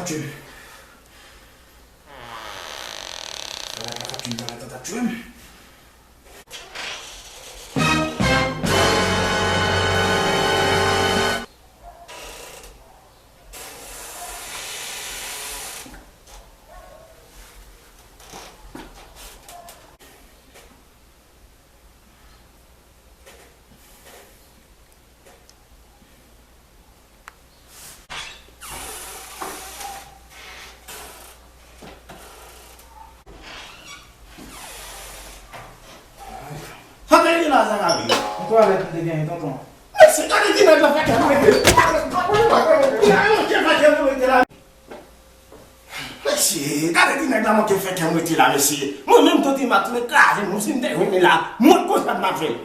facture. Voilà la facture dans la facture. Toi, là, tu deviens tonton. Mais c'est quand il dit la fête, si, quand il dit la fête, il fait un là, monsieur. Moi-même, tout il m'a trouvé clair, je me suis dit, oui, mais là, moi, quoi ça m'a fait?